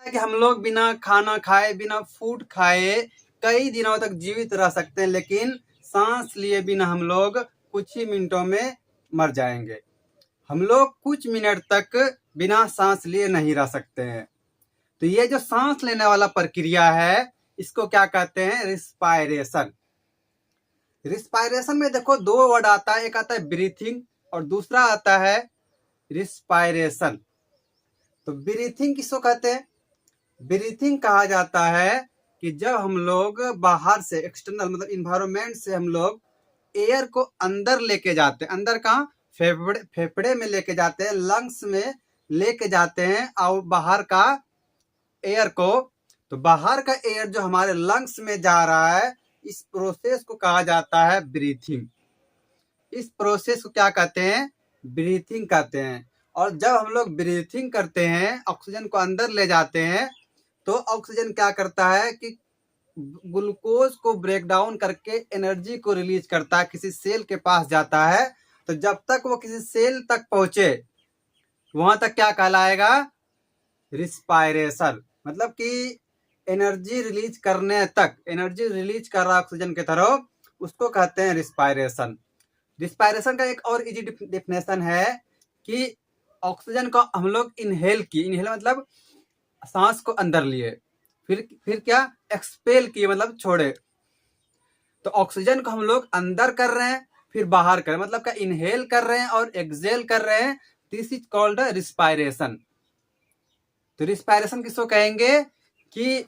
कि हम लोग बिना खाना खाए, बिना फूड खाए कई दिनों तक जीवित रह सकते हैं, लेकिन सांस लिए बिना हम लोग कुछ ही मिनटों में मर जाएंगे। हम लोग कुछ मिनट तक बिना सांस लिए नहीं रह सकते हैं। तो ये जो सांस लेने वाला प्रक्रिया है, इसको क्या कहते हैं? रिस्पायरेशन। रिस्पायरेशन में देखो दो वर्ड आता है, एक आता है ब्रीथिंग और दूसरा आता है रिस्पायरेशन। तो ब्रीथिंग किसको कहते हैं? ब्रीथिंग कहा जाता है कि जब हम लोग बाहर से, एक्सटर्नल मतलब इन्वायरमेंट से हम लोग एयर को अंदर लेके जाते हैं। अंदर कहाँ? फेफड़े में लेके जाते हैं, लंग्स में लेके जाते हैं, और बाहर का एयर को, तो बाहर का एयर जो हमारे लंग्स में जा रहा है, इस प्रोसेस को कहा जाता है ब्रीथिंग। इस प्रोसेस को क्या कहते हैं? ब्रीथिंग कहते हैं। और जब हम लोग ब्रीथिंग करते हैं, ऑक्सीजन को अंदर ले जाते हैं, तो ऑक्सीजन क्या करता है कि ग्लूकोज को ब्रेक डाउन करके एनर्जी को रिलीज करता है, किसी सेल के पास जाता है। तो जब तक वो किसी सेल तक पहुंचे, वहां तक क्या कहलाएगा? रिस्पायरेशन। मतलब कि एनर्जी रिलीज करने तक, एनर्जी रिलीज कर रहा ऑक्सीजन की तरफ, उसको कहते हैं रिस्पायरेशन। रिस्पायरेशन का एक और इजी डिफिनेशन है कि ऑक्सीजन को हम लोग इनहेल की, इनहेल मतलब सांस को अंदर लिए, फिर क्या? एक्सपेल किए मतलब छोड़े। तो ऑक्सीजन को हम लोग अंदर कर रहे हैं, फिर बाहर कर रहे हैं, मतलब क्या? इनहेल कर रहे हैं और एक्सहेल कर रहे हैं। This is called respiration. तो रिस्पायरेशन किसको कहेंगे? कि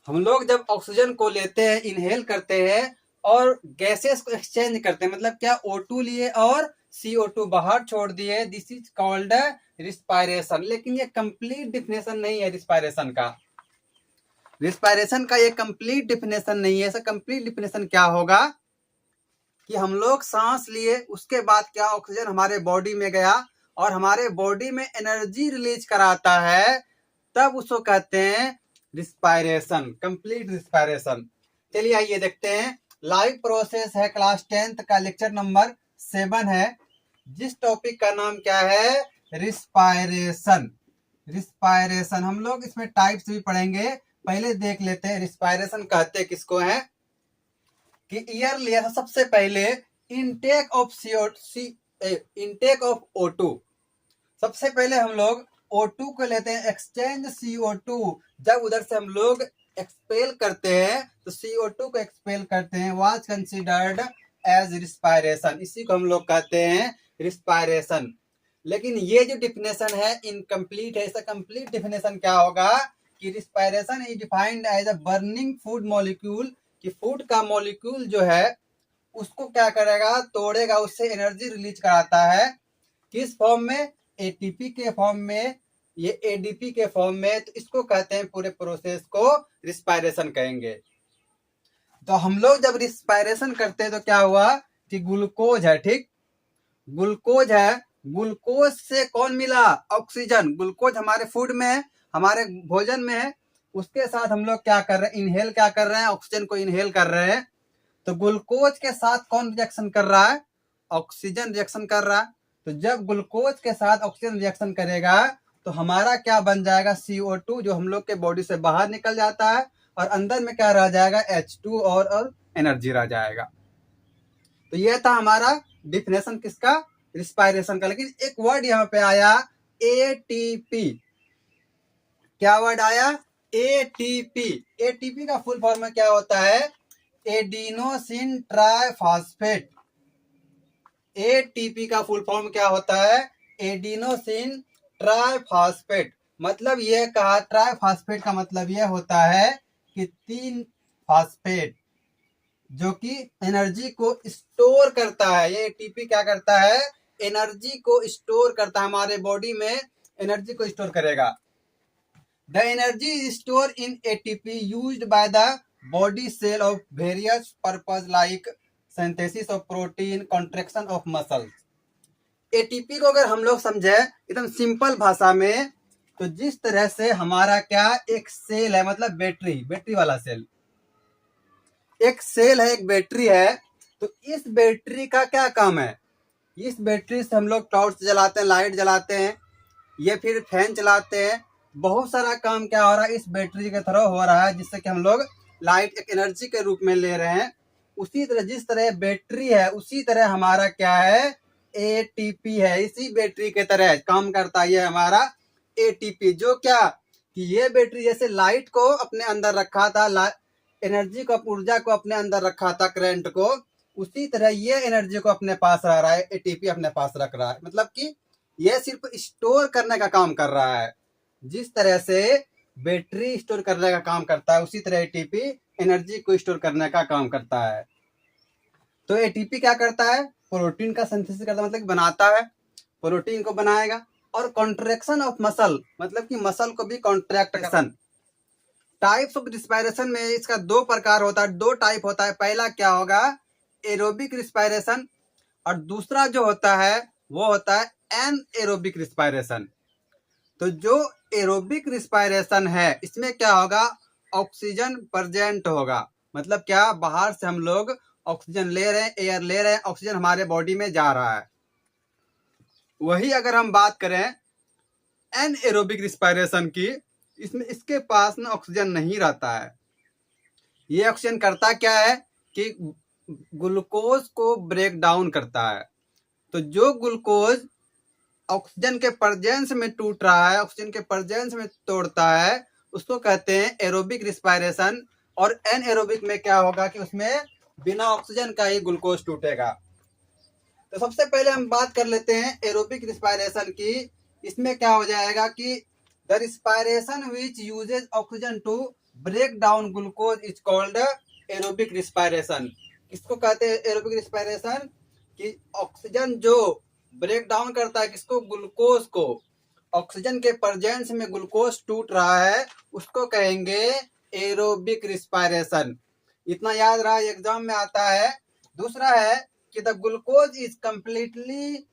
हम लोग जब ऑक्सीजन को लेते हैं, इनहेल करते हैं और गैसेस को एक्सचेंज करते हैं, मतलब क्या? O2 लिए और CO2 बाहर छोड़ दिए। This is called respiration. लेकिन ये कंप्लीट डिफिनेशन नहीं है रिस्पायरेशन का। रिस्पायरेशन का ये कंप्लीट डिफिनेशन नहीं है। ऐसा कंप्लीट डिफिनेशन क्या होगा कि हम लोग सांस लिए, उसके बाद क्या? ऑक्सीजन हमारे बॉडी में गया और हमारे बॉडी में एनर्जी रिलीज कराता है, तब उसको कहते हैं रिस्पायरेशन, कंप्लीट रिस्पायरेशन। चलिए आइए देखते हैं। लाइव प्रोसेस है, क्लास 10th का लेक्चर नंबर 7 है, जिस टॉपिक का नाम क्या है? रिस्पायरेशन। रिस्पायरेशन हम लोग इसमें टाइप्स भी पढ़ेंगे। पहले देख लेते हैं रिस्पायरेशन कहते किसको है। कि ईयर लिया सबसे पहले intake of intake of O2। सबसे पहले हम लोग O2 को लेते हैं, एक्सचेंज CO2। जब उधर से हम लोग एक्सपेल करते हैं, तो CO2 को एक्सपेल करते हैं, वाज कंसिडर्ड एज रिस्पायरेशन। इसी को हम लोग कहते हैं रिस्पायरेशन। लेकिन ये जो डिफिनेशन है इनकम्प्लीट है। इसका कंप्लीट डिफिनेशन क्या होगा कि respiration is defined as a burning food molecule, कि फूड का मॉलिक्यूल जो है उसको क्या करेगा? तोड़ेगा, उससे एनर्जी रिलीज कराता है। किस फॉर्म में? एटीपी के फॉर्म में, ये एडीपी के फॉर्म में। तो इसको कहते हैं, पूरे प्रोसेस को रिस्पायरेशन कहेंगे। तो हम लोग जब रिस्पायरेशन करते हैं तो क्या हुआ कि ग्लूकोज है, ठीक? ग्लूकोज है, ग्लूकोज से कौन मिला? ऑक्सीजन। ग्लूकोज हमारे फूड में है, हमारे भोजन में है। उसके साथ हम लोग क्या कर रहे हैं? इनहेल क्या कर रहे हैं? ऑक्सीजन को इनहेल कर रहे हैं। तो ग्लूकोज के साथ कौन रिएक्शन कर रहा है? ऑक्सीजन रिएक्शन कर रहा है। तो जब ग्लूकोज के साथ ऑक्सीजन रिएक्शन करेगा, तो हमारा क्या बन जाएगा? CO2, जो हम लोग के बॉडी से बाहर निकल जाता है, और अंदर में क्या रह जाएगा? H2 और एनर्जी रह जाएगा। तो यह था हमारा डिफिनेशन किसका? रिस्पायरेशन का। लेकिन एक वर्ड यहाँ पे आया ATP। क्या वर्ड आया? ATP। ATP का फुल फॉर्म में क्या होता है? Adenosine triphosphate. एटीपी का फुल फॉर्म क्या होता है? Adenosine triphosphate. मतलब यह कहा, ट्राइफॉस्फेट का मतलब यह होता है कि 3 फॉस्फेट जो कि एनर्जी को स्टोर करता है। ये एटीपी क्या करता है? एनर्जी को स्टोर करता है, हमारे बॉडी में एनर्जी को स्टोर करेगा। The energy is store in ATP used by the body cell of various purpose like synthesis of protein, contraction of muscles. ATP को अगर हम लोग समझे एकदम सिंपल भाषा में, तो जिस तरह से हमारा क्या एक सेल है, मतलब बैटरी वाला सेल, एक सेल है, एक बैटरी है। तो इस बैटरी का क्या काम है? इस बैटरी से हम लोग टॉर्च जलाते हैं, लाइट जलाते हैं, ये फिर फैन चलाते हैं। बहुत सारा काम क्या हो रहा है, इस बैटरी के थ्रू हो रहा है, जिससे कि हम लोग लाइट एक एनर्जी के रूप में ले रहे हैं। उसी तरह जिस तरह बैटरी है, उसी तरह हमारा क्या है, एटीपी है। इसी बैटरी के तरह काम करता है ये हमारा एटीपी, जो क्या कि ये बैटरी जैसे लाइट को अपने अंदर रखा था, एनर्जी को, ऊर्जा को अपने अंदर रखा था, करंट को, उसी तरह ये एनर्जी को अपने पास रह रहा है, एटीपी अपने पास रख रहा है। मतलब कि ये सिर्फ स्टोर करने का काम कर रहा है। जिस तरह से बैटरी स्टोर करने का काम करता है, उसी तरह एटीपी एनर्जी को स्टोर करने का काम करता है। तो एटीपी क्या करता है, प्रोटीन का सिंथेसिस करता है, मतलब बनाता है, प्रोटीन को बनाएगा। और कॉन्ट्रैक्शन ऑफ मसल, मतलब कि मसल को भी कॉन्ट्रैक्शन। टाइप्स ऑफ रिस्पायरेशन में इसका दो प्रकार होता है, दो टाइप होता है। पहला क्या होगा, एरोबिक रिस्पायरेशन, और दूसरा जो होता है वो होता है एनएरोबिक रिस्पायरेशन। तो जो एरोबिक रिस्पायरेशन है, इसमें क्या होगा, ऑक्सीजन प्रेजेंट होगा। मतलब क्या, बाहर से हम लोग ऑक्सीजन ले रहे हैं, एयर ले रहे हैं, ऑक्सीजन हमारे बॉडी में जा रहा है। वही अगर हम बात करें एनएरोबिक रिस्पायरेशन की, इसमें इसके पास में ऑक्सीजन नहीं रहता है। ये ऑक्सीजन करता क्या है कि ग्लूकोज को ब्रेक डाउन करता है। तो जो ग्लूकोज ऑक्सीजन के प्रेजेंस में टूट रहा है, ऑक्सीजन के प्रेजेंस में तोड़ता है, उसको कहते हैं एरोबिक रिस्पायरेशन। और एनएरोबिक में क्या होगा कि उसमें बिना ऑक्सीजन का ही ग्लूकोज टूटेगा। तो सबसे पहले हम बात कर लेते हैं एरोबिक रिस्पायरेशन की। इसमें क्या हो जाएगा कि the respiration which uses oxygen to break down glucose is called aerobic respiration. इसको कहते हैं एरोबिक रिस्पायरेशन कि ऑक्सीजन जो ब्रेक डाउन करता है किसको, ग्लूकोज को, ऑक्सीजन के प्रेजेंस में ग्लूकोज टूट रहा है, उसको कहेंगे एरोबिक रिस्पायरेशन। इतना याद रहा, एग्जाम में आता है। दूसरा है कि the glucose is completely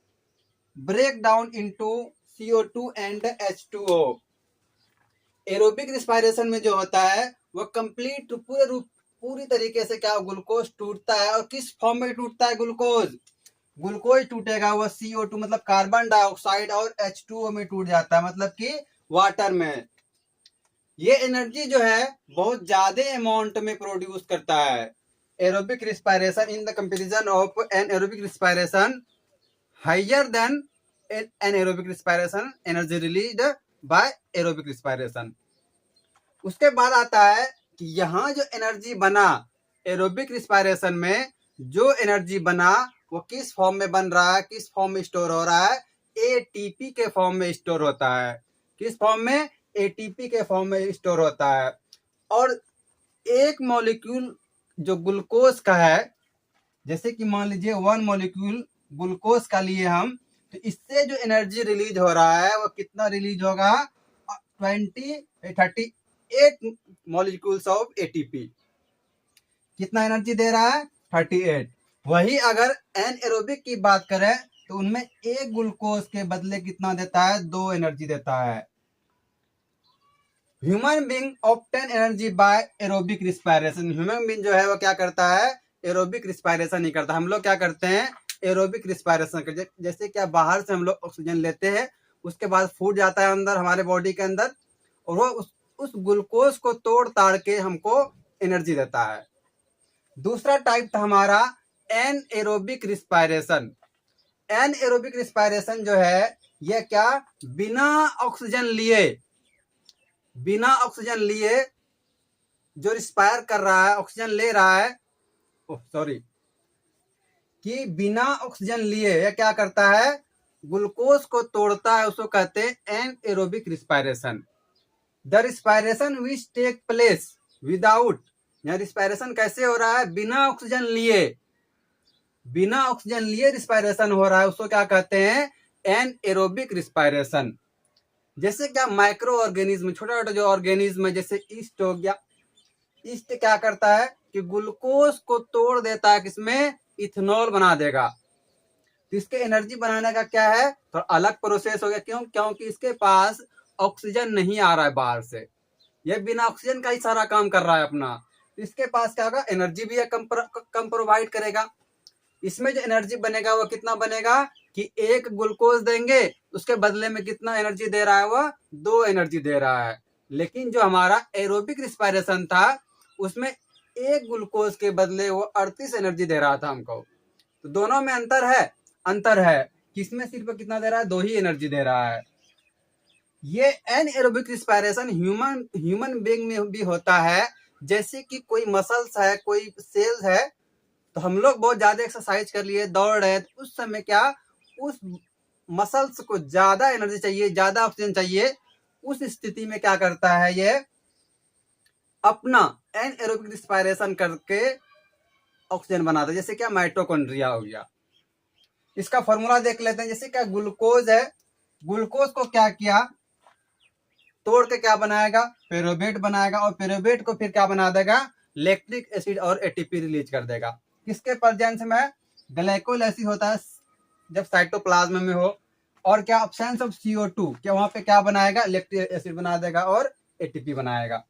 break down into CO2 and H2O। Aerobic respiration में जो होता है वो कंप्लीट पूरी तरीके से क्या ग्लूकोज टूटता है। और किस फॉर्म में टूटता है ग्लूकोज टूटेगा वो CO2 मतलब कार्बन डाइऑक्साइड और H2O में टूट जाता है, मतलब कि वाटर में। ये एनर्जी जो है बहुत ज्यादा अमाउंट में प्रोड्यूस करता है। Aerobic respiration in the comparison of anaerobic respiration higher than anaerobic respiration, energy released by aerobic respiration. उसके बाद आता है कि यहाँ जो एनर्जी बना एरोबिक रिस्पायरेशन में, जो एनर्जी बना वो किस फॉर्म में बन रहा है, किस फॉर्म में स्टोर हो रहा है, एटीपी के फॉर्म में स्टोर होता है। किस फॉर्म में, एटीपी के फॉर्म में स्टोर होता है। और एक मॉलिक्यूल जो ग्लूकोज का है, जैसे कि मान लीजिए 1 मॉलिक्यूल ग्लूकोज का लिए हम, तो इससे जो एनर्जी रिलीज हो रहा है वो कितना रिलीज होगा, 38 मॉलिक्यूल्स ऑफ एटीपी। कितना एनर्जी दे रहा है, 38। वही अगर एनएरोबिक की बात करें तो उनमें एक ग्लूकोज के बदले कितना देता है, 2 एनर्जी देता है। Human being obtain energy by aerobic respiration. Human being जो है वो क्या करता है, एरोबिक रिस्पायरेशन नहीं करता। हम लोग क्या करते हैं, एरोबिक रिस्पायरेशन करते। जैसे क्या बाहर से हम लोग ऑक्सीजन लेते हैं, उसके बाद फूड जाता है अंदर हमारे बॉडी के अंदर, और वो उस ग्लूकोज को तोड़ ताड़ के हमको एनर्जी देता है। दूसरा टाइप था हमारा एनएरोबिक रिस्पायरेशन। एनएरोबिक रिस्पायरेशन जो है ये क्या, बिना ऑक्सीजन लिए जो रिस्पायर कर रहा है, ऑक्सीजन ले रहा है, कि बिना ऑक्सीजन लिए यह क्या करता है, ग्लूकोज को तोड़ता है, उसको कहते हैं anaerobic respiration. The respiration which take place without, यह रिस्पायरेशन कैसे हो रहा है, बिना ऑक्सीजन लिए रिस्पायरेशन हो रहा है, उसको क्या कहते हैं, एनएरोबिक रिस्पायरेशन। जैसे क्या माइक्रो ऑर्गेनिज्म, छोटा छोटा जो ऑर्गेनिज्म है, जैसे ईस्ट हो गया, ईस्ट क्या करता है कि ग्लूकोज को तोड़ देता है, किसमें, इथेनॉल बना देगा। तो इसके एनर्जी बनाने का क्या है, तो अलग प्रोसेस हो गया। क्योंकि इसके पास ऑक्सीजन नहीं आ रहा है बाहर से, यह बिना ऑक्सीजन का ही सारा काम कर रहा है अपना। इसके पास क्या होगा, एनर्जी भी कम प्रोवाइड करेगा। इसमें जो एनर्जी बनेगा वो कितना बनेगा, कि एक ग्लूकोज देंगे उसके बदले में कितना एनर्जी दे रहा है, वह 2 एनर्जी दे रहा है। लेकिन जो हमारा एरोबिक रिस्पायरेशन था उसमें एक ग्लूकोज के बदले वो 38 एनर्जी दे रहा था हमको। तो दोनों में अंतर है। किसमें सिर्फ कितना दे रहा है, 2 ही एनर्जी दे रहा है। ये एनएरोबिक रिस्पायरेशन ह्यूमन बीइंग में भी होता है। जैसे कि कोई मसल्स है, कोई सेल्स है, तो हम लोग बहुत ज्यादा एक्सरसाइज कर लिए, दौड़ रहे, तो उस समय क्या उस मसल्स को ज्यादा एनर्जी चाहिए, ज्यादा ऑक्सीजन चाहिए। उस स्थिति में क्या करता है, ये अपना एनएरोबिक रिस्पायरेशन करके ऑक्सीजन बनाता है। जैसे क्या माइटोकॉन्ड्रिया हो गया। इसका फॉर्मूला देख लेते हैं। जैसे क्या ग्लूकोज है, ग्लूकोज को क्या किया, तोड़ के क्या बनाएगा, पेरोबेट बनाएगा, और पेरोबेट को फिर क्या बना देगा, लैक्टिक एसिड और एटीपी रिलीज कर देगा। किसके प्रेजेंस में, ग्लाइकोलाइसिस होता है जब साइटोप्लाज्म में हो, और क्या अब्सेंस ऑफ CO2, क्या वहां पे क्या बनाएगा, लैक्टिक एसिड बना देगा और एटीपी बनाएगा।